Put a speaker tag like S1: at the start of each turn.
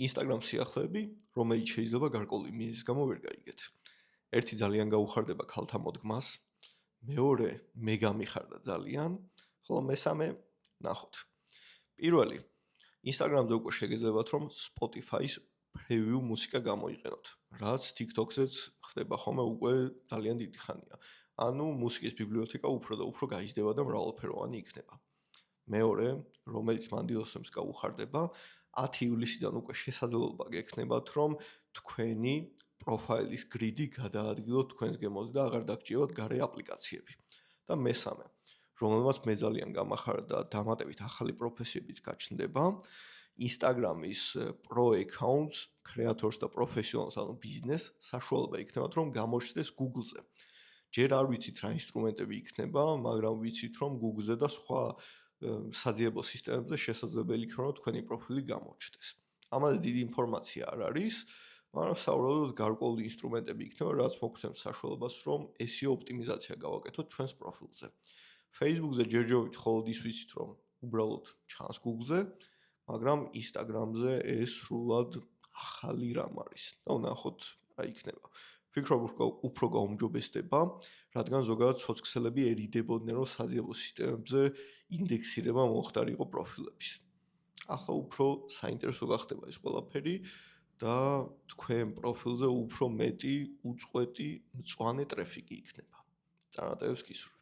S1: Instagram სიახლეები, რომელიც შეიძლება გარკვეული მიზეზის გამო ვერ გაიგეთ. ერთი ძალიან გაუხარდება ქალთა მოდგმას, მეორე მე გამიხარდა ძალიან, ხოლო მესამე ნახოთ. პირველი, Instagram-ზე უკვე შეგეძლებათ, რომ Spotify-ის preview მუსიკა გამოიყენოთ, რაც TikTok-ზეც ხდება ხოლმე უკვე ძალიან დიდი ხანია. ანუ მუსიკის ბიბლიოთეკა უფრო და უფრო გაიზრდება და მრავალფეროვანი იქნება. მეორე, რომელიც მანდილოსებს გაუხარდება, 10 ივლისიდან უკვე შესაძლებლობა გექნებათ, რომ თქვენი პროფაილის გრიდი გადაადგილოთ თქვენს გემოზე და აღარ დაგჭირებათ გარე აპლიკაციები. და მესამე, რომელმაც მე ძალიან გამახარდა, დამატებით ახალი პროფესიებიც გაჩნდება, Instagram-ის Pro accounts, creators და professionals, ანუ ბიზნეს საშუალება იქნებათ, რომ გამოჩნდეს Google-ზე. ჯერ არ ვიცით რა ინსტრუმენტები იქნება, მაგრამ ვიცით, რომ Google-ზე და სხვა საძიებო სისტემებზე შესაძლებელი იქნება, რომ თქვენი პროფილი გამოჩნდეს. ამაზე დიდი ინფორმაცია არ არის, მაგრამ საუბრობთ გარკვეული ინსტრუმენტები იქნება, რაც მოგცემს საშუალებას, რომ SEO ოპტიმიზაცია გავაკეთოთ ჩვენს პროფილზე. Facebook-ზე ჯერჯერობით მხოლოდ ის ვიცით, რომ უბრალოდ ჩანს Google-ზე, მაგრამ Instagram-ზე ეს სრულად ახალი რამ არის. და ვნახოთ რა იქნება. ვფიქრობ, უფრო გაუმჯობესდება, რადგან ზოგადად სოციქსელები ერიდებოდნენ, რომ საძიებო სისტემებზე ინდექსირება მოხდარიყო პროფილების. ახლა უფრო საინტერესო გახდება ეს ყველაფერი და თქვენ პროფილზე უფრო მეტი უწყვეტი მწვანე ტრაფიკი იქნება. წარმატებებს გისურვებთ.